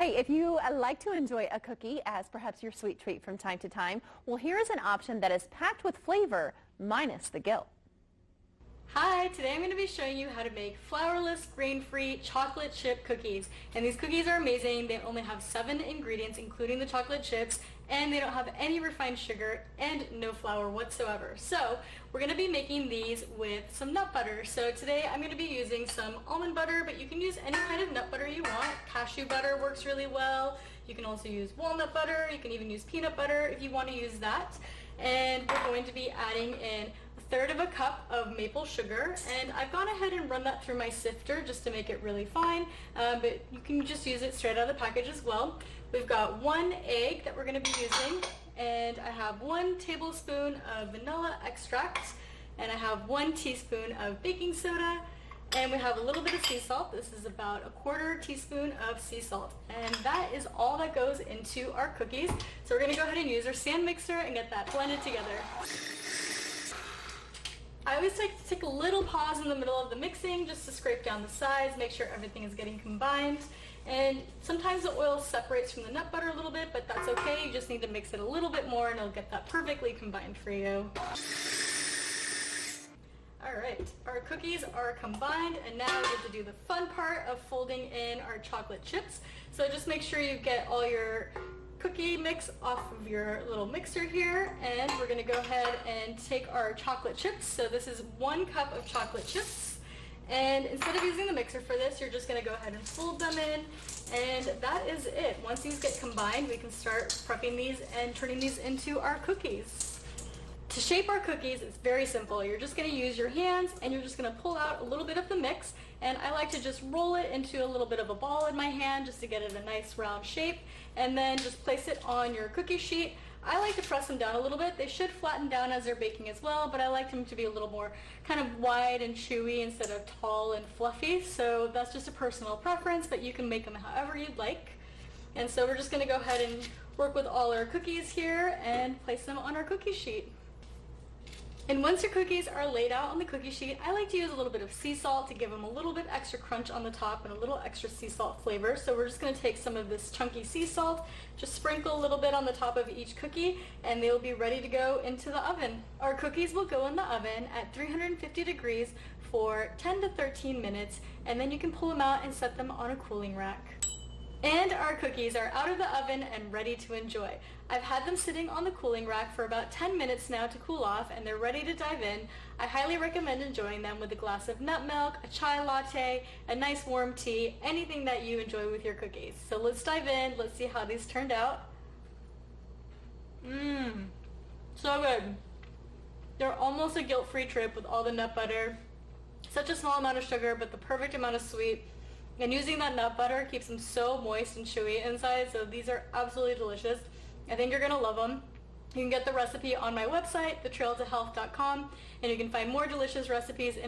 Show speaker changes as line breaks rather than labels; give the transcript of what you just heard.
Hey, if you like to enjoy a cookie as perhaps your sweet treat from time to time, well, here is an option that is packed with flavor minus the guilt.
Hi, today I'm going to be showing you how to make flourless, grain-free chocolate chip cookies. And these cookies are amazing. They only have 7 ingredients, including the chocolate chips, and they don't have any refined sugar and no flour whatsoever. So we're going to be making these with some nut butter. So today I'm going to be using some almond butter, but you can use any kind of nut butter you want. Cashew butter works really well. You can also use walnut butter. You can even use peanut butter if you want to use that. And we're going to be adding in 1/3 of a cup of maple sugar, and I've gone ahead and run that through my sifter just to make it really fine, but you can just use it straight out of the package as well. We've got 1 egg that we're going to be using, and I have 1 tablespoon of vanilla extract, and I have 1 teaspoon of baking soda, and we have a little bit of sea salt. This is about 1/4 teaspoon of sea salt, and that is all that goes into our cookies. So we're going to go ahead and use our stand mixer and get that blended together. I always like to take a little pause in the middle of the mixing just to scrape down the sides, make sure everything is getting combined. And sometimes the oil separates from the nut butter a little bit, but that's okay. You just need to mix it a little bit more and it'll get that perfectly combined for you. Alright, our cookies are combined, and now we get to do the fun part of folding in our chocolate chips. So just make sure you get all your cookie mix off of your little mixer here, and we're going to go ahead and take our chocolate chips. So this is 1 cup of chocolate chips, and instead of using the mixer for this, you're just going to go ahead and fold them in, and that is it. Once these get combined, we can start prepping these and turning these into our cookies. To shape our cookies, it's very simple. You're just going to use your hands and you're just going to pull out a little bit of the mix, and I like to just roll it into a little bit of a ball in my hand just to get it a nice round shape, and then just place it on your cookie sheet. I like to press them down a little bit. They should flatten down as they're baking as well, but I like them to be a little more kind of wide and chewy instead of tall and fluffy. So that's just a personal preference, but you can make them however you'd like. And so we're just going to go ahead and work with all our cookies here and place them on our cookie sheet. And once your cookies are laid out on the cookie sheet, I like to use a little bit of sea salt to give them a little bit extra crunch on the top and a little extra sea salt flavor. So we're just going to take some of this chunky sea salt, just sprinkle a little bit on the top of each cookie, and they'll be ready to go into the oven. Our cookies will go in the oven at 350 degrees for 10 to 13 minutes, and then you can pull them out and set them on a cooling rack. And our cookies are out of the oven and ready to enjoy. I've had them sitting on the cooling rack for about 10 minutes now to cool off, and they're ready to dive in. I highly recommend enjoying them with a glass of nut milk, a chai latte, a nice warm tea, anything that you enjoy with your cookies. So let's dive in. Let's see how these turned out. So good. They're almost a guilt-free trip with all the nut butter. Such a small amount of sugar, but the perfect amount of sweet. And using that nut butter keeps them so moist and chewy inside, so these are absolutely delicious. I think you're going to love them. You can get the recipe on my website, thetrailtohealth.com, and you can find more delicious recipes in